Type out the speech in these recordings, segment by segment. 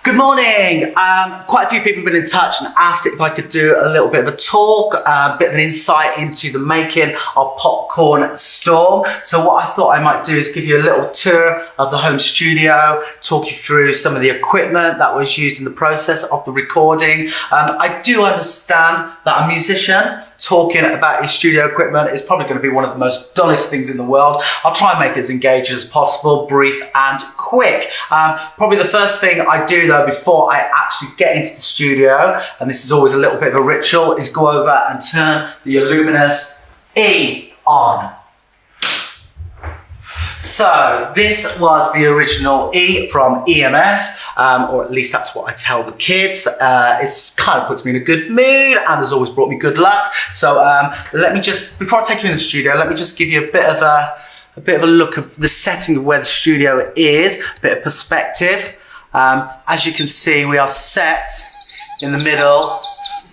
Good morning. Quite a few people have been in touch and asked if I could do a little bit of a talk, a bit of an insight into the making of Popcorn Storm. So what I thought I might do is give you a little tour of the home studio, talk you through some of the equipment that was used in the process of the recording. I do understand that a musician talking about his studio equipment is probably going to be one of the most dullest things in the world. I'll try and make it as engaging as possible, brief and quick. Probably the first thing I do though before I actually get into the studio, and this is always a little bit of a ritual, is go over and turn the Luminous E on. So this was the original E from EMF, or at least that's what I tell the kids. It's kind of puts me in a good mood and has always brought me good luck. So let me just, before I take you in the studio, let me just give you a bit of a look of the setting of where the studio is, a bit of perspective. As you can see, we are set in the middle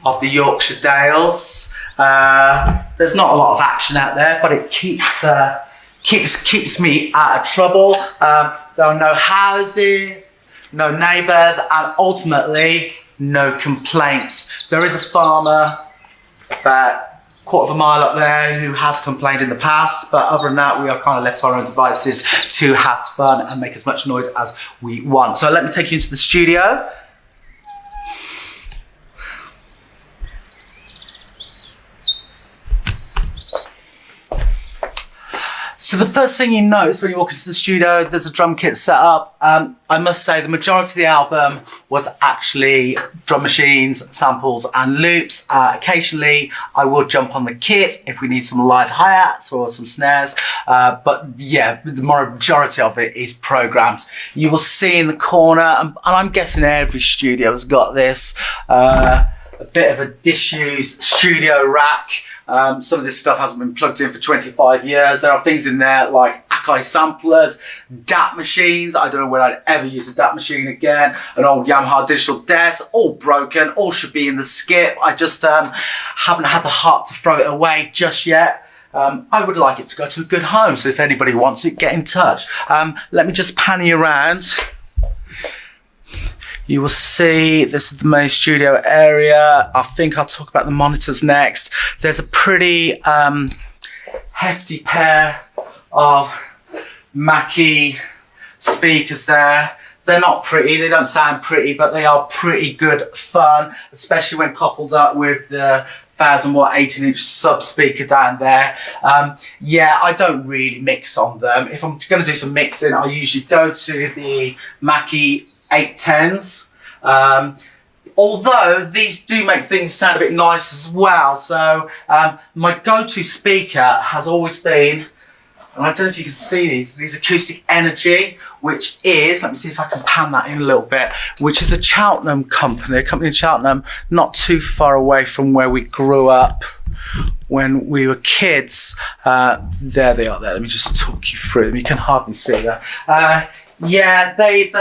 of the Yorkshire Dales. There's not a lot of action out there, but it keeps me out of trouble. There are no houses, no neighbours, and ultimately no complaints. There is a farmer about a quarter of a mile up there who has complained in the past, but other than that, we are kind of left to our own devices to have fun and make as much noise as we want. So let me take you into the studio. So the first thing you notice when you walk into the studio, there's a drum kit set up. I must say the majority of the album was actually drum machines, samples and loops. Occasionally I will jump on the kit if we need some live hi-hats or some snares. But yeah, the majority of it is programmed. You will see in the corner, and I'm guessing every studio has got this, a bit of a disused studio rack. Some of this stuff hasn't been plugged in for 25 years. There are things in there like Atkin samplers, DAT machines. I don't know when I'd ever use a DAT machine again. An old Yamaha digital desk, all broken, all should be in the skip. I just haven't had the heart to throw it away just yet. I would like it to go to a good home, so if anybody wants it, get in touch. Let me just pan you around. You will see this is the main studio area. I think I'll talk about the monitors next. There's a pretty hefty pair of Mackie speakers there. They're not pretty, they don't sound pretty, but they are pretty good fun, especially when coupled up with the 1000-watt 18-inch sub speaker down there. Yeah, I don't really mix on them. If I'm going to do some mixing, I usually go to the Mackie 810s, although these do make things sound a bit nice as well. So my go-to speaker has always been, and I don't know if you can see these Acoustic Energy, which is, let me see if I can pan that in a little bit, which is a Cheltenham company, a company in Cheltenham, not too far away from where we grew up when we were kids. There they are there. Let me just talk you through them. You can hardly see that. Yeah, they've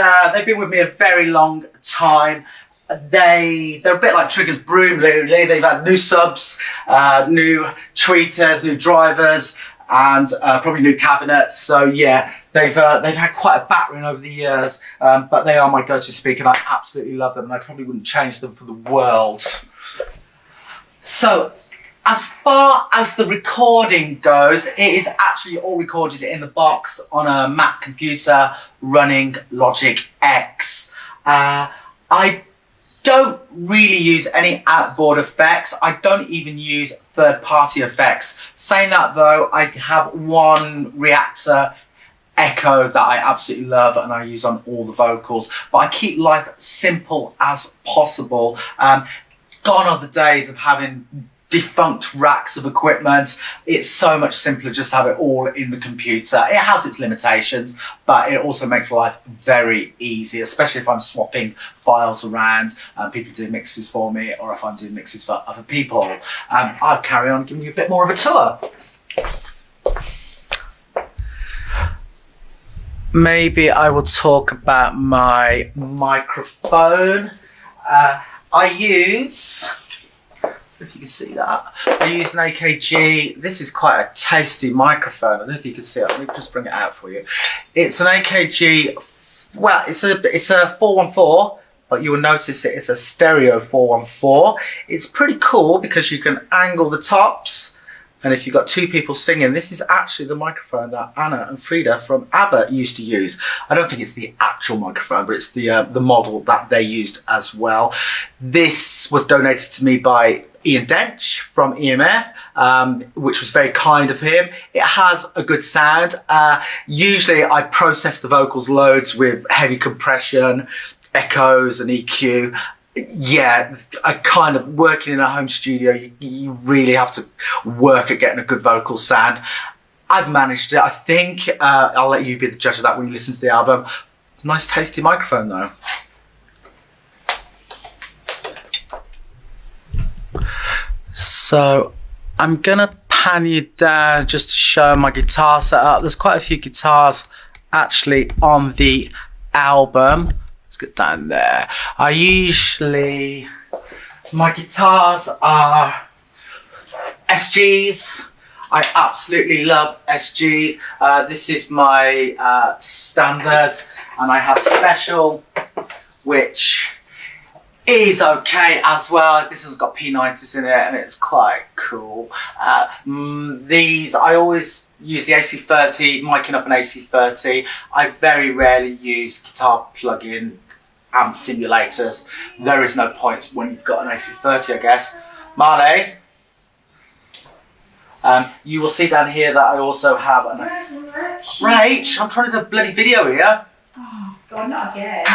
been with me a very long time. They're a bit like Trigger's Broom, really. They've had new subs, new tweeters, new drivers, and probably new cabinets. So yeah, they've had quite a battering over the years, but they are my go-to speaker, and I absolutely love them, and I probably wouldn't change them for the world. So, as far as the recording goes, it is actually all recorded in the box on a Mac computer running Logic X. I don't really use any outboard effects. I don't even use third-party effects. Saying that though, I have one reactor echo that I absolutely love and I use on all the vocals, but I keep life simple as possible. Gone are the days of having defunct racks of equipment. It's so much simpler just to have it all in the computer. It has its limitations, but it also makes life very easy, especially if I'm swapping files around and people do mixes for me, or if I'm doing mixes for other people. I'll carry on giving you a bit more of a tour. Maybe I will talk about my microphone. I use, if you can see that, I use an AKG. This is quite a tasty microphone. I don't know if you can see it. Let me just bring it out for you. It's an AKG. Well, it's a 414 but you will notice it is a stereo 414. It's pretty cool because you can angle the tops, and if you've got two people singing, this is actually the microphone that Anna and Frida from ABBA used to use. I don't think it's the actual microphone, but it's the model that they used as well. This was donated to me by Ian Dench from EMF, which was very kind of him. It has a good sound. Usually I process the vocals loads with heavy compression, echoes and EQ. Yeah, I kind of working in a home studio, you really have to work at getting a good vocal sound. I've managed it, I think. I'll let you be the judge of that when you listen to the album. Nice tasty microphone though. So I'm gonna pan you down just to show my guitar setup. There's quite a few guitars actually on the album. Let's get down there. My guitars are SGs. I absolutely love SGs. This is my standard, and I have special, which is okay as well. This has got P90s in it and it's quite cool. These, I always use the AC30, miking up an AC30. I very rarely use guitar plug-in amp simulators. There is no point when you've got an AC30, I guess. Marley, you will see down here that I also have an... Rach, I'm trying to do a bloody video here. Oh, God, not again.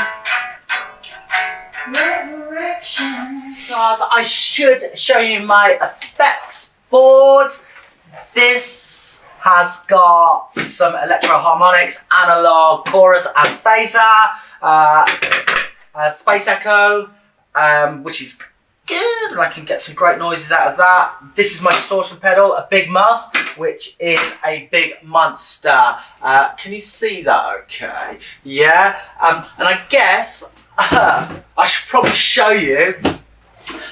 Resurrection. So I should show you my effects board. This has got some electro harmonics, analog, chorus and phaser, space echo, which is good, and I can get some great noises out of that. This is my distortion pedal, a big muff, which is a big monster. Can you see that okay? Yeah, and I guess I should probably show you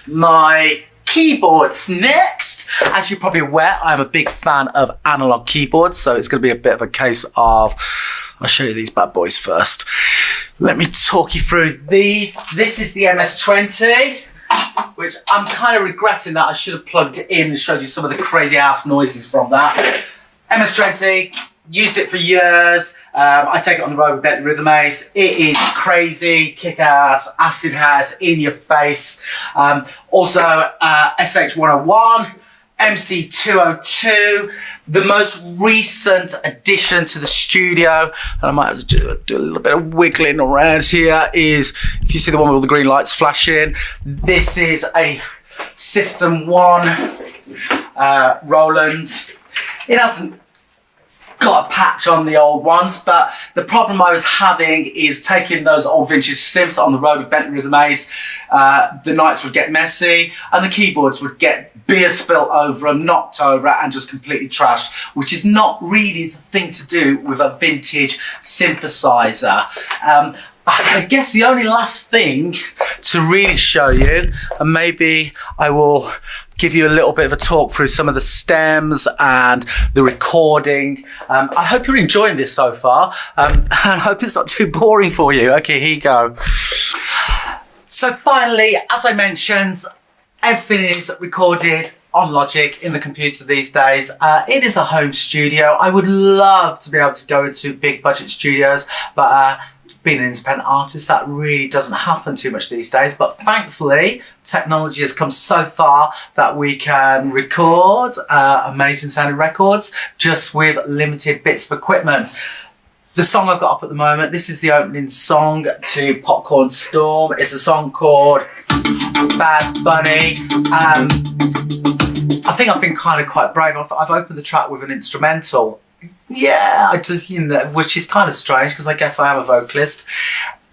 my keyboards next. As you're probably aware, I'm a big fan of analog keyboards, so it's going to be a bit of a case of, I'll show you these bad boys first. Let me talk you through these. This is the MS-20, which I'm kind of regretting that I should have plugged it in and showed you some of the crazy ass noises from that. MS-20. Used it for years. I take it on the road with Bentley Rhythm Ace. It is crazy, kick-ass, acid house, in your face. Also SH101, MC202, the most recent addition to the studio, and I might have to do a little bit of wiggling around here, is, if you see the one with all the green lights flashing, this is a System 1 Roland. It hasn't got a patch on the old ones, but the problem I was having is taking those old vintage synths on the road with Bentley Rhythm Ace. The nights would get messy and the keyboards would get beer spilt over them, knocked over and just completely trashed, which is not really the thing to do with a vintage synthesizer. I guess the only last thing to really show you, and maybe I will give you a little bit of a talk through some of the stems and the recording. I hope you're enjoying this so far, and I hope it's not too boring for you. Okay, here you go. So finally, as I mentioned, everything is recorded on Logic in the computer these days. It is a home studio. I would love to be able to go into big budget studios, but being an independent artist, that really doesn't happen too much these days. But thankfully, technology has come so far that we can record amazing sounding records just with limited bits of equipment. The song I've got up at the moment, this is the opening song to Popcorn Storm. It's a song called Bad Bunny. I think I've been kind of quite brave. I've opened the track with an instrumental. Yeah, I just, you know, which is kind of strange because I guess I am a vocalist.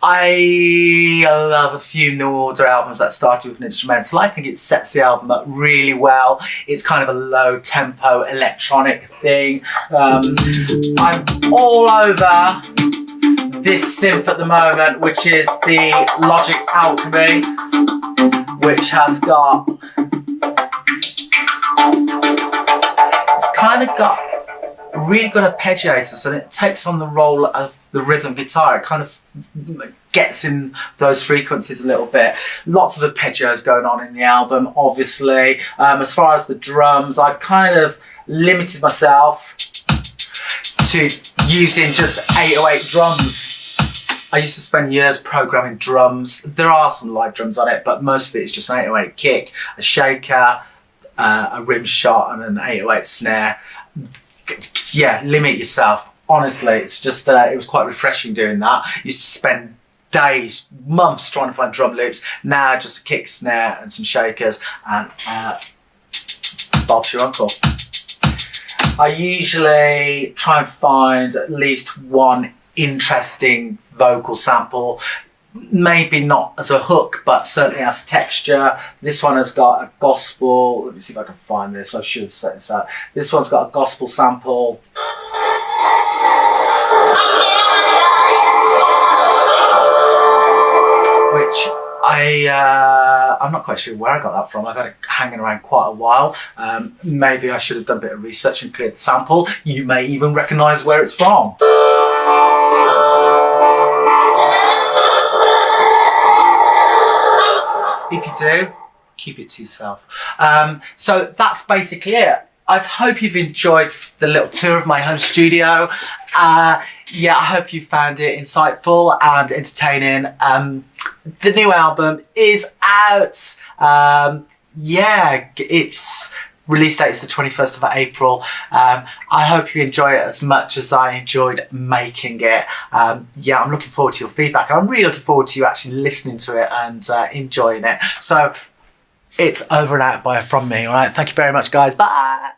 I love a few New Order albums that started with an instrumental. I think it sets the album up really well. It's kind of a low tempo electronic thing. I'm all over this synth at the moment, which is the Logic Alchemy, which has got, it's kind of got really good arpeggiators, and it takes on the role of the rhythm guitar. It kind of gets in those frequencies a little bit. Lots of arpeggios going on in the album, obviously. As far as the drums, I've kind of limited myself to using just 808 drums. I used to spend years programming drums. There are some live drums on it, but most of it is just an 808 kick, a shaker, a rim shot, and an 808 snare. Yeah, limit yourself. Honestly, it's just, it was quite refreshing doing that. Used to spend days, months trying to find drum loops. Now just a kick, snare, and some shakers, and Bob's your uncle. I usually try and find at least one interesting vocal sample. Maybe not as a hook, but certainly as texture. This one has got a gospel. Let me see if I can find this. I should have set this out. This one's got a gospel sample. Which I'm not quite sure where I got that from. I've had it hanging around quite a while. Maybe I should have done a bit of research and cleared the sample. You may even recognise where it's from. If you do, keep it to yourself. So that's basically it. I hope you've enjoyed the little tour of my home studio. Yeah, I hope you found it insightful and entertaining. The new album is out. Yeah, its release date is the 21st of April. I hope you enjoy it as much as I enjoyed making it. Yeah, I'm looking forward to your feedback. I'm really looking forward to you actually listening to it and enjoying it. So it's over and out from me. All right, thank you very much, guys. Bye.